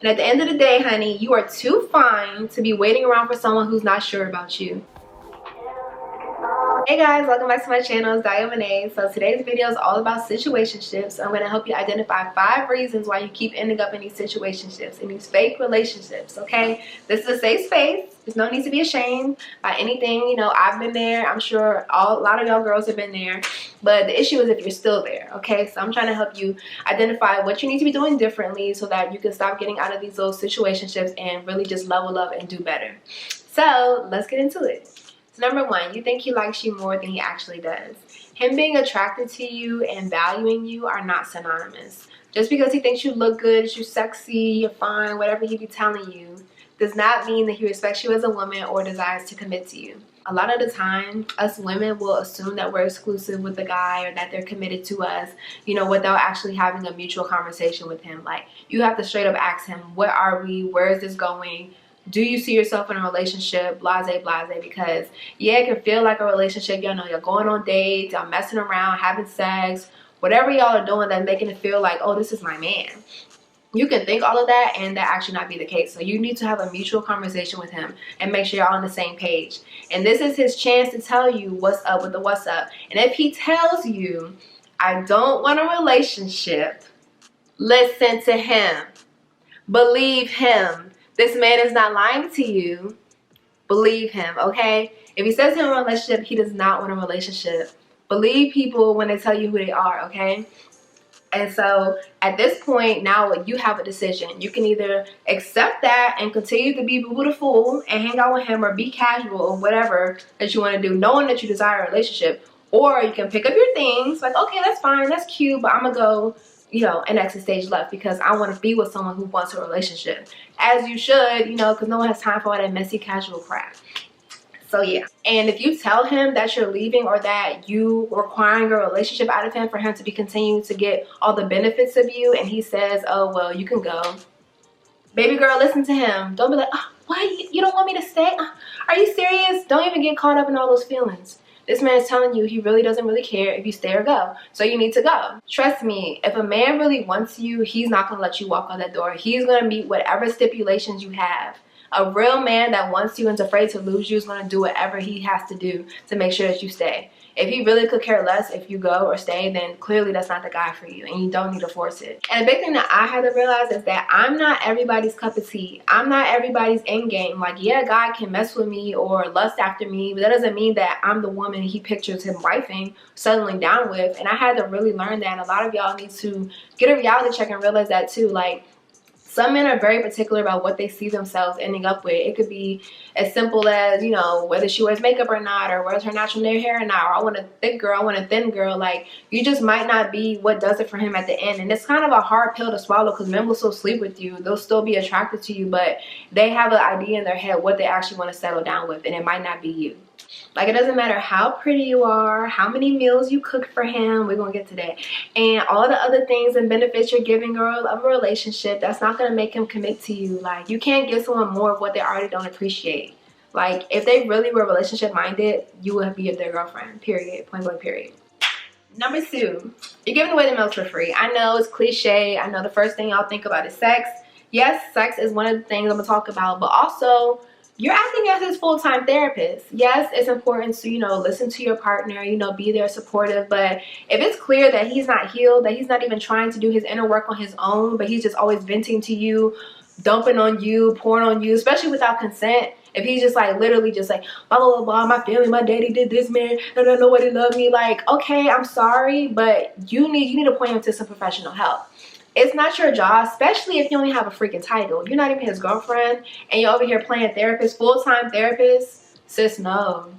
And at the end of the day, honey, you are too fine to be waiting around for someone who's not sure about you. Hey guys, welcome back to my channel. It's Diamond. So today's video is all about situationships. I'm going to help you identify 5 reasons why you keep ending up in these situationships, in these fake relationships, okay? This is a safe space. There's no need to be ashamed by anything. You know, I've been there. I'm sure a lot of y'all girls have been there. But the issue is if you're still there, okay? So I'm trying to help you identify what you need to be doing differently so that you can stop getting out of these little situationships and really just level up and do better. So let's get into it. Number 1, you think he likes you more than he actually does. Him being attracted to you and valuing you are not synonymous. Just because he thinks you look good, you're sexy, you're fine, whatever he be telling you, does not mean that he respects you as a woman or desires to commit to you. A lot of the time, us women will assume that we're exclusive with the guy or that they're committed to us, you know, without actually having a mutual conversation with him. Like, you have to straight up ask him, what are we? Where is this going? Do you see yourself in a relationship? Blase, blase. Because yeah, it can feel like a relationship. Y'all know you're going on dates, y'all messing around, having sex, whatever y'all are doing that's making it feel like, oh, this is my man. You can think all of that and that actually not be the case. So you need to have a mutual conversation with him and make sure you're on the same page. And this is his chance to tell you what's up with the what's up. And if he tells you, I don't want a relationship, listen to him. Believe him. This man is not lying to you. Believe him, okay? If he says he's in a relationship, he does not want a relationship. Believe people when they tell you who they are, okay? And so at this point, now you have a decision. You can either accept that and continue to be beautiful and hang out with him, or be casual or whatever that you want to do, knowing that you desire a relationship. Or you can pick up your things, like, okay, that's fine, that's cute, but I'm going to go, you know, an exit stage left because I want to be with someone who wants a relationship. As you should, you know, because no one has time for all that messy casual crap. So yeah. And if you tell him that you're leaving or that you requiring a relationship out of him for him to be continuing to get all the benefits of you, and he says, oh, well, you can go. Baby girl, listen to him. Don't be like, oh, why? You don't want me to stay? Are you serious? Don't even get caught up in all those feelings. This man is telling you he really doesn't really care if you stay or go. So you need to go. Trust me, if a man really wants you, he's not going to let you walk out that door. He's going to meet whatever stipulations you have. A real man that wants you and is afraid to lose you is going to do whatever he has to do to make sure that you stay. If he really could care less if you go or stay, then clearly that's not the guy for you and you don't need to force it. And the big thing that I had to realize is that I'm not everybody's cup of tea. I'm not everybody's end game. Like, yeah, a guy can mess with me or lust after me, but that doesn't mean that I'm the woman he pictures him wifing, settling down with. And I had to really learn that. And a lot of y'all need to get a reality check and realize that too. Like, some men are very particular about what they see themselves ending up with. It could be as simple as, you know, whether she wears makeup or not, or wears her natural hair or not, or I want a thick girl, I want a thin girl. Like, you just might not be what does it for him at the end. And it's kind of a hard pill to swallow because men will still sleep with you. They'll still be attracted to you, but they have an idea in their head what they actually want to settle down with, and it might not be you. Like, it doesn't matter how pretty you are, how many meals you cook for him, we're going to get to that, and all the other things and benefits you're giving girl of a relationship, that's not going to make him commit to you. Like, you can't give someone more of what they already don't appreciate. Like, if they really were relationship minded, you would be their girlfriend, period, point blank, period. Number 2, you're giving away the milk for free. I know it's cliche. I know the first thing y'all think about is sex. Yes, sex is one of the things I'm going to talk about, but also, you're acting as his full-time therapist. Yes, it's important to, you know, listen to your partner, you know, be there supportive. But if it's clear that he's not healed, that he's not even trying to do his inner work on his own, but he's just always venting to you, dumping on you, pouring on you, especially without consent. If he's just like literally just like, blah, blah, blah, blah, my family, my daddy did this, man, no, nobody loved me. Like, okay, I'm sorry, but you need to point him to some professional help. It's not your job, especially if you only have a freaking title. You're not even his girlfriend, and you're over here playing therapist, full-time therapist. Sis, no.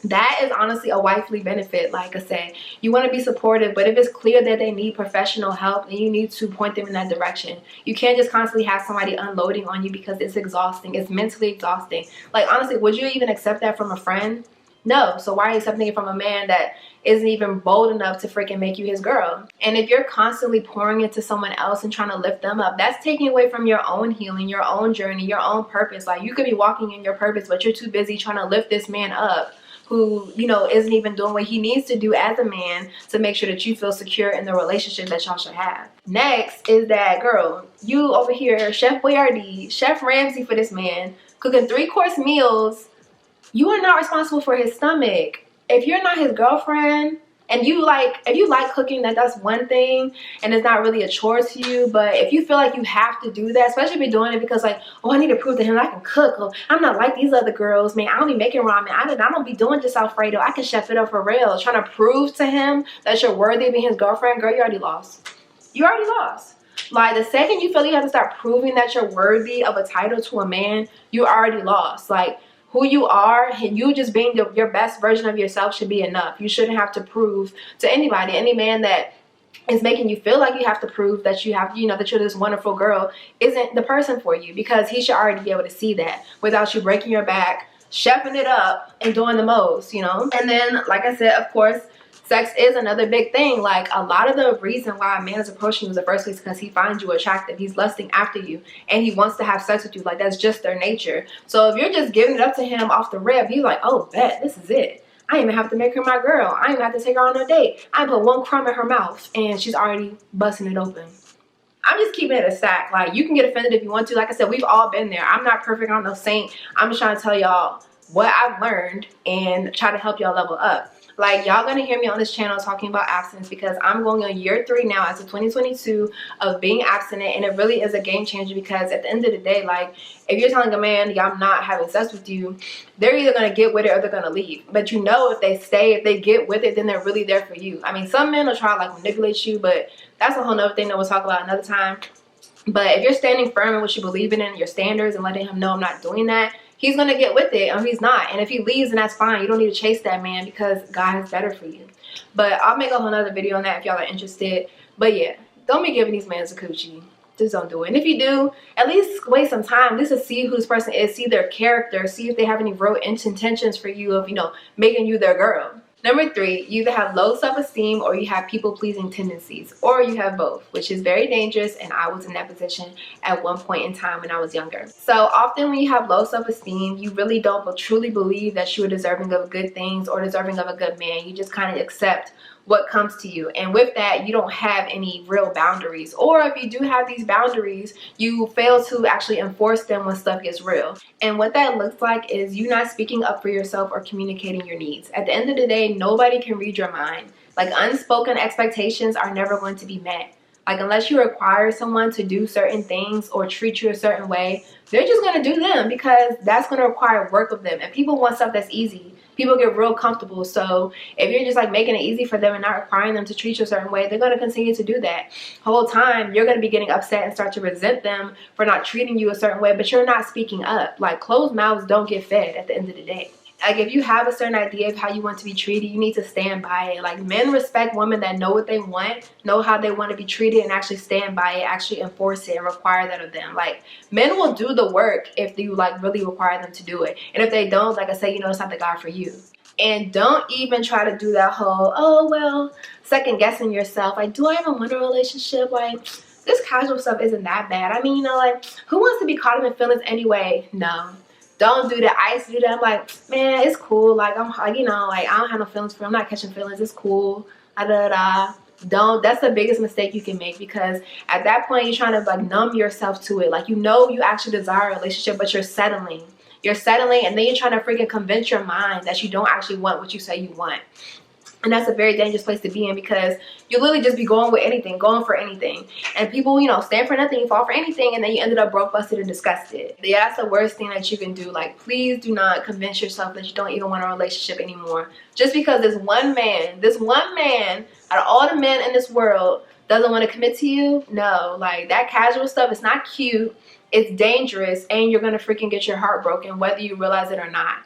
That is honestly a wifely benefit. Like I said, you want to be supportive, but if it's clear that they need professional help, then you need to point them in that direction. You can't just constantly have somebody unloading on you because it's exhausting. It's mentally exhausting. Like, honestly, would you even accept that from a friend? No. So why are you accepting it from a man that isn't even bold enough to freaking make you his girl? And if you're constantly pouring into someone else and trying to lift them up, that's taking away from your own healing, your own journey, your own purpose. Like, you could be walking in your purpose, but you're too busy trying to lift this man up who, you know, isn't even doing what he needs to do as a man to make sure that you feel secure in the relationship that y'all should have. Next is that, girl, you over here, Chef Boyardee, Chef Ramsay for this man, cooking 3-course meals. You are not responsible for his stomach. If you're not his girlfriend, and you like, if you like cooking, that's one thing, and it's not really a chore to you. But if you feel like you have to do that, especially if you're doing it because like, oh, I need to prove to him I can cook, or I'm not like these other girls, man, I don't be making ramen, I don't be doing just Alfredo, I can chef it up for real, trying to prove to him that you're worthy of being his girlfriend, girl, you already lost. You already lost. Like, the second you feel you have to start proving that you're worthy of a title to a man, you already lost. Like, who you are and you just being your best version of yourself should be enough. You shouldn't have to prove to anybody. Any man that is making you feel like you have to prove that you have, you know, that you're this wonderful girl isn't the person for you, because he should already be able to see that without you breaking your back, chefing it up, and doing the most, you know. And then, like I said, of course, sex is another big thing. Like, a lot of the reason why a man is approaching you in the first place is because he finds you attractive. He's lusting after you and he wants to have sex with you. Like, that's just their nature. So if you're just giving it up to him off the rip, he's like, oh, bet, this is it. I didn't even have to make her my girl. I didn't have to take her on a date. I put one crumb in her mouth and she's already busting it open. I'm just keeping it a stack. Like, you can get offended if you want to. Like I said, we've all been there. I'm not perfect. I'm no saint. I'm just trying to tell y'all what I've learned and try to help y'all level up. Like, y'all gonna hear me on this channel talking about abstinence because I'm going on year 3 now as of 2022 of being abstinent, and it really is a game changer. Because at the end of the day, like, if you're telling a man, yeah, I'm not having sex with you, they're either gonna get with it or they're gonna leave. But you know, if they stay, if they get with it, then they're really there for you. I mean, some men will try to like manipulate you, but that's a whole nother thing that we'll talk about another time. But if you're standing firm in what you believe in and your standards and letting him know I'm not doing that, he's going to get with it, or he's not. And if he leaves, then that's fine. You don't need to chase that man because God is better for you. But I'll make a whole nother video on that if y'all are interested. But yeah, don't be giving these men a coochie. Just don't do it. And if you do, at least wait some time, at least to see who this person is, see their character, see if they have any real intentions for you of, you know, making you their girl. Number 3, you either have low self-esteem or you have people-pleasing tendencies, or you have both, which is very dangerous, and I was in that position at one point in time when I was younger. So often when you have low self-esteem, you really don't truly believe that you are deserving of good things or deserving of a good man. You just kind of accept what comes to you, and with that you don't have any real boundaries, or if you do have these boundaries, you fail to actually enforce them when stuff gets real. And what that looks like is you not speaking up for yourself or communicating your needs. At the end of the day, nobody can read your mind. Like, unspoken expectations are never going to be met. Like, unless you require someone to do certain things or treat you a certain way, they're just going to do them because that's going to require work of them. And people want stuff that's easy. People get real comfortable. So if you're just like making it easy for them and not requiring them to treat you a certain way, they're going to continue to do that. Whole time you're going to be getting upset and start to resent them for not treating you a certain way, but you're not speaking up. Like, closed mouths don't get fed at the end of the day. Like, if you have a certain idea of how you want to be treated, you need to stand by it. Like, men respect women that know what they want, know how they want to be treated, and actually stand by it, actually enforce it and require that of them. Like, men will do the work if you like really require them to do it. And if they don't, like I say, you know, it's not the guy for you. And don't even try to do that whole, oh, well, second guessing yourself. Like, do I even want a relationship? Like, this casual stuff isn't that bad. I mean, you know, like, who wants to be caught up in feelings anyway? No. Don't do that. I used to do that. I'm like, man, it's cool. Like, I'm like, you know, like, I don't have no feelings for him. I'm not catching feelings. It's cool. Don't. That's the biggest mistake you can make, because at that point you're trying to like numb yourself to it. Like, you know, you actually desire a relationship, but you're settling. You're settling, and then you're trying to freaking convince your mind that you don't actually want what you say you want. And that's a very dangerous place to be in, because you literally just be going with anything, going for anything. And people, you know, stand for nothing, you fall for anything, and then you ended up broke, busted, and disgusted. Yeah, that's the worst thing that you can do. Like, please do not convince yourself that you don't even want a relationship anymore. Just because this one man out of all the men in this world doesn't want to commit to you. No, like, that casual stuff is not cute. It's dangerous, and you're going to freaking get your heart broken whether you realize it or not.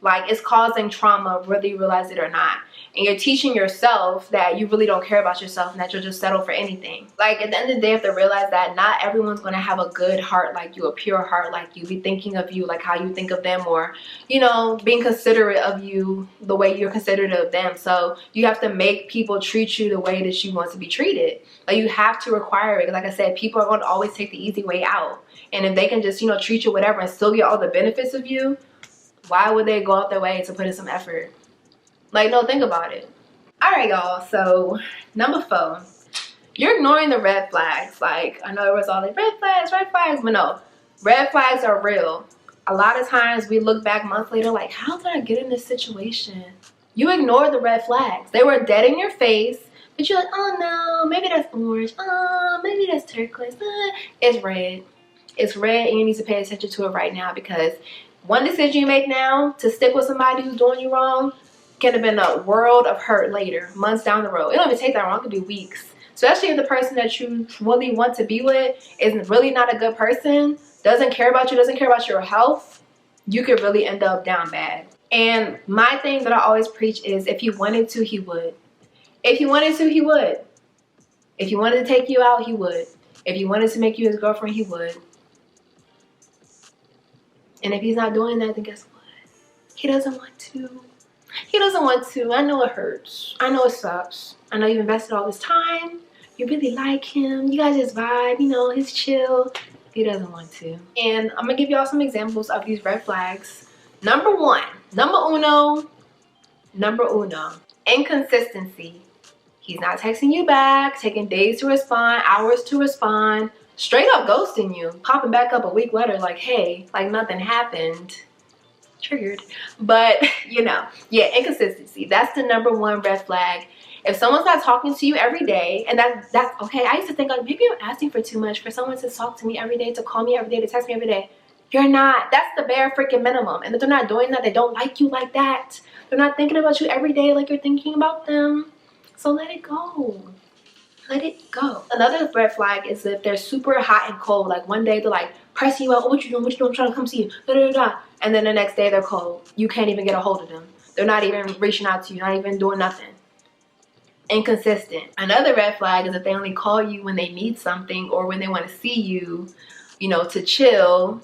Like, it's causing trauma whether you realize it or not. And you're teaching yourself that you really don't care about yourself and that you'll just settle for anything. Like, at the end of the day, you have to realize that not everyone's going to have a good heart like you, a pure heart like you, be thinking of you like how you think of them, or, you know, being considerate of you the way you're considerate of them. So you have to make people treat you the way that you want to be treated. Like, you have to require it. Like I said, people are going to always take the easy way out. And if they can just, you know, treat you whatever and still get all the benefits of you, why would they go out their way to put in some effort? Like, no, think about it. All right, y'all. So number 4, you're ignoring the red flags. Like, I know it was all like red flags, but no, red flags are real. A lot of times we look back months later like, how did I get in this situation? You ignore the red flags. They were dead in your face, but you're like, oh no, maybe that's orange. Oh, maybe that's turquoise. It's red. It's red, and you need to pay attention to it right now, because one decision you make now to stick with somebody who's doing you wrong can have been a world of hurt later, months down the road. It don't even take that long. It could be weeks. Especially if the person that you really want to be with is really not a good person, doesn't care about you, doesn't care about your health, you could really end up down bad. And my thing that I always preach is, if he wanted to, he would. If he wanted to, he would. If he wanted to take you out, he would. If he wanted to make you his girlfriend, he would. And if he's not doing that, then guess what? He doesn't want to. He doesn't want to. I know it hurts. I know it sucks. I know you've invested all this time. You really like him. You guys just vibe, you know, he's chill. He doesn't want to. And I'm gonna give y'all some examples of these red flags. Number 1, number uno, inconsistency. He's not texting you back, taking days to respond, hours to respond, straight up ghosting you, popping back up a week later like, hey, like nothing happened. Triggered. But you know, yeah, inconsistency. That's the number 1 red flag. If someone's not talking to you every day, and that's okay. I used to think like, maybe I'm asking for too much for someone to talk to me every day, to call me every day, to text me every day. You're not. That's the bare freaking minimum. And if they're not doing that, they don't like you like that. They're not thinking about you every day like you're thinking about them. So let it go. Let it go. Another red flag is if they're super hot and cold. Like one day they're like pressing you out. Oh, what you doing? What you doing? I'm trying to come see you. Da, da, da, da. And then the next day they're cold. You can't even get a hold of them. They're not even reaching out to you. Not even doing nothing. Inconsistent. Another red flag is if they only call you when they need something or when they want to see you, you know, to chill.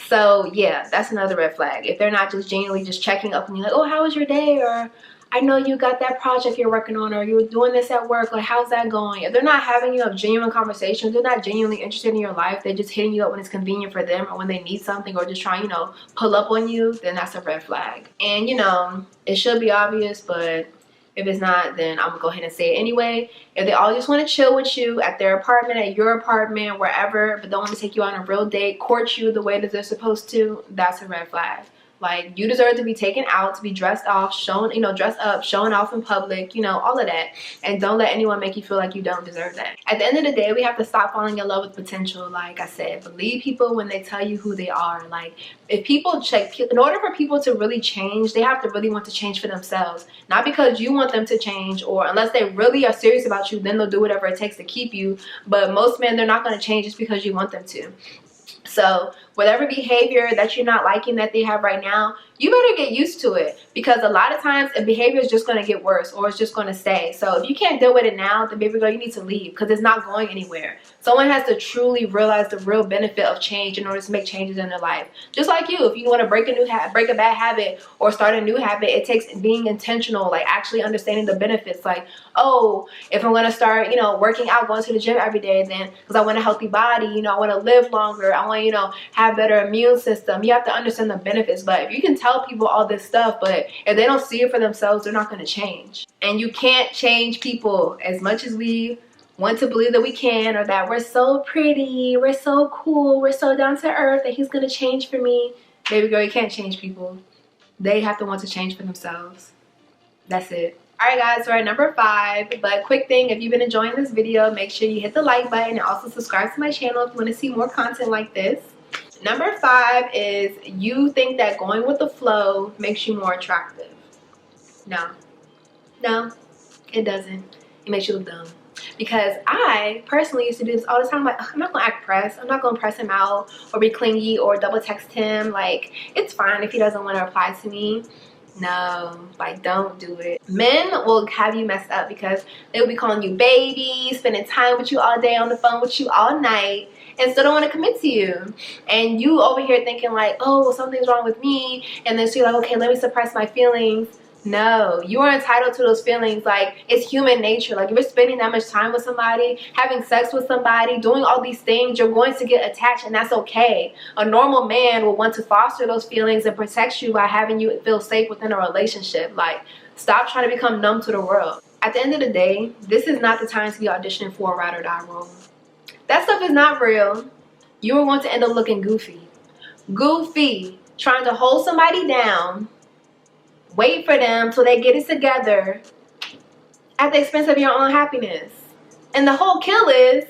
So yeah, that's another red flag. If they're not just genuinely just checking up on you like, oh, how was your day? Or I know you got that project you're working on, or you're doing this at work, like how's that going? If they're not having you have genuine conversations, they're not genuinely interested in your life, they're just hitting you up when it's convenient for them or when they need something, or just trying, you know, pull up on you, then that's a red flag. And you know, it should be obvious, but if it's not, then I'm gonna go ahead and say it anyway. If they all just want to chill with you at their apartment, at your apartment, wherever, but don't want to take you on a real date, court you the way that they're supposed to, that's a red flag. Like, you deserve to be taken out, to be dressed off, shown, you know, dressed up, showing off in public, you know, all of that. And don't let anyone make you feel like you don't deserve that. At the end of the day, we have to stop falling in love with potential. Like I said, believe people when they tell you who they are. Like, if people check, in order for people to really change, they have to really want to change for themselves. Not because you want them to change, or unless they really are serious about you, then they'll do whatever it takes to keep you. But most men, they're not going to change just because you want them to. So whatever behavior that you're not liking that they have right now, you better get used to it, because a lot of times a behavior is just going to get worse, or it's just going to stay. So if you can't deal with it now, then baby girl, you need to leave, because it's not going anywhere. Someone has to truly realize the real benefit of change in order to make changes in their life. Just like you, if you want to break a bad habit or start a new habit, it takes being intentional, like actually understanding the benefits. Like, oh, if I'm going to start, you know, working out, going to the gym every day, then because I want a healthy body, you know, I want to live longer, I want, you know, have better immune system. You have to understand the benefits. But if you can tell people all this stuff, but if they don't see it for themselves, they're not going to change. And you can't change people. As much as we want to believe that we can, or that we're so pretty, we're so cool, we're so down to earth, that he's going to change for me, baby girl, you can't change people. They have to want to change for themselves. That's it. Alright guys, so we're at number 5. But quick thing, if you've been enjoying this video, make sure you hit the like button and also subscribe to my channel if you want to see more content like this. Number 5 is you think that going with the flow makes you more attractive. No, it doesn't. It makes you look dumb. Because I personally used to do this all the time. Like, I'm not gonna act pressed. I'm not gonna press him out or be clingy or double text him. Like, it's fine if he doesn't want to reply to me. No, like, don't do it. Men will have you messed up because they'll be calling you baby, spending time with you all day, on the phone with you all night, and still don't want to commit to you. And you over here thinking like, oh, well, something's wrong with me. And then so you're like, okay, let me suppress my feelings. No, you are entitled to those feelings. Like, it's human nature. Like, if you're spending that much time with somebody, having sex with somebody, doing all these things, you're going to get attached, and that's okay. A normal man will want to foster those feelings and protect you by having you feel safe within a relationship. Like, Stop trying to become numb to the world. At the end of the day, this is not the time to be auditioning for a ride or die role. That stuff is not real. You are going to end up looking goofy. Goofy. Trying to hold somebody down, wait for them till they get it together at the expense of your own happiness. And the whole kill is,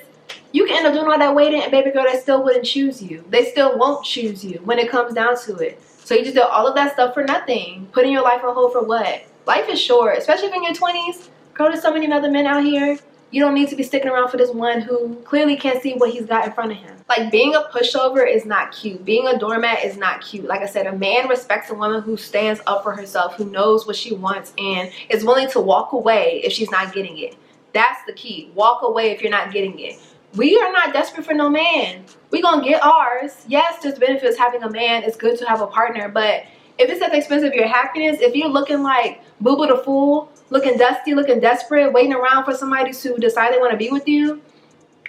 you can end up doing all that waiting and baby girl, they still wouldn't choose you. They still won't choose you when it comes down to it. So you just do all of that stuff for nothing. Putting your life on hold for what? Life is short, especially if you're in your 20s. Girl, there's so many other men out here. You don't need to be sticking around for this one who clearly can't see what he's got in front of him. Like, being a pushover is not cute. Being a doormat is not cute. Like I said, a man respects a woman who stands up for herself, who knows what she wants, and is willing to walk away if she's not getting it. That's the key. Walk away if you're not getting it. We are not desperate for no man. We gonna get ours. Yes, there's benefits having a man. It's good to have a partner, but if it's at the expense of your happiness, if you're looking like Boo Boo the Fool, looking dusty, looking desperate, waiting around for somebody to decide they want to be with you,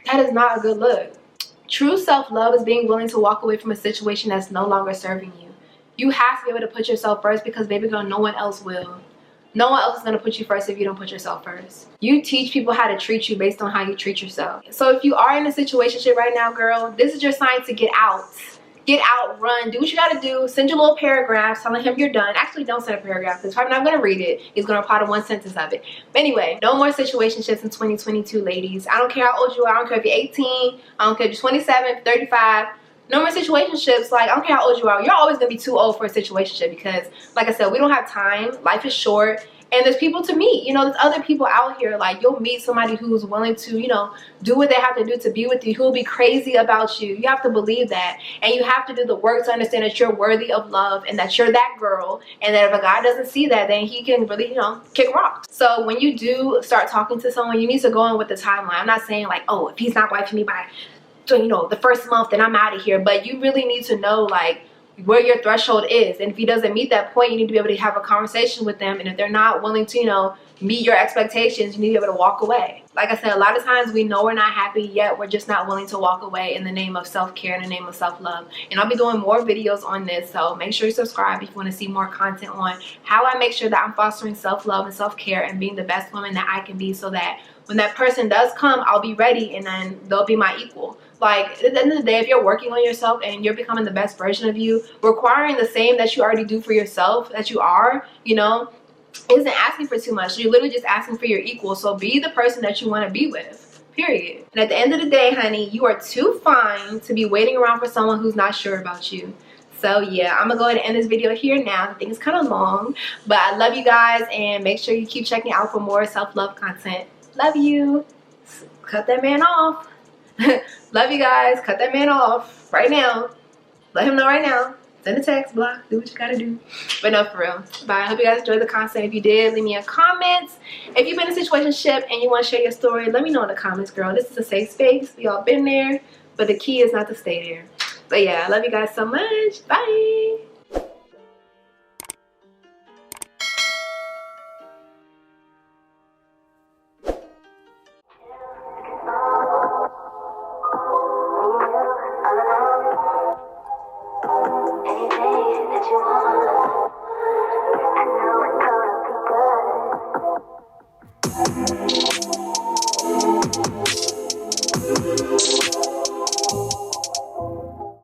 that is not a good look. True self-love is being willing to walk away from a situation that's no longer serving you. You have to be able to put yourself first, because baby girl, no one else will. No one else is going to put you first if you don't put yourself first. You teach people how to treat you based on how you treat yourself. So if you are in a situationship right now, girl, this is your sign to get out. Get out, run, do what you gotta do. Send your little paragraphs telling him you're done. Actually, don't send a paragraph. He's probably not gonna read it. He's gonna apply to one sentence of it. But anyway, no more situationships in 2022, ladies. I don't care how old you are. I don't care if you're 18. I don't care if you're 27, 35. No more situationships. Like, I don't care how old you are. You're always gonna be too old for a situationship because, like I said, we don't have time. Life is short. And there's people to meet. You know, there's other people out here. Like, you'll meet somebody who's willing to, you know, do what they have to do to be with you, who'll be crazy about you. You have to believe that. And you have to do the work to understand that you're worthy of love and that you're that girl. And that if a guy doesn't see that, then he can really, you know, kick rocks. So when you do start talking to someone, you need to go in with the timeline. I'm not saying like, oh, if he's not wifing me by, you know, the first month, then I'm out of here. But you really need to know, like, where your threshold is, and if he doesn't meet that point, you need to be able to have a conversation with them. And if they're not willing to, you know, meet your expectations, you need to be able to walk away. Like I said, a lot of times we know we're not happy, yet we're just not willing to walk away in the name of self-care, in the name of self-love. And I'll be doing more videos on this, so make sure you subscribe if you want to see more content on how I make sure that I'm fostering self-love and self-care and being the best woman that I can be, so that when that person does come, I'll be ready and then they'll be my equal. Like, at the end of the day, if you're working on yourself and you're becoming the best version of you, requiring the same that you already do for yourself, that you are, you know, isn't asking for too much. You're literally just asking for your equal. So be the person that you want to be with, period. And at the end of the day, honey, you are too fine to be waiting around for someone who's not sure about you. So yeah, I'm gonna go ahead and end this video here now. I think it's kind of long, but I love you guys, and make sure you keep checking out for more self-love content. Love you. Cut that man off. Love you guys. Cut that man off right now. Let him know right now. Send a text, block, do what you gotta do. But no, for real. Bye. I hope you guys enjoyed the content. If you did, leave me a comment. If you've been in a situationship and you want to share your story, let me know in the comments, girl. This is a safe space. We all been there, but the key is not to stay there. But yeah, I love you guys so much. Bye.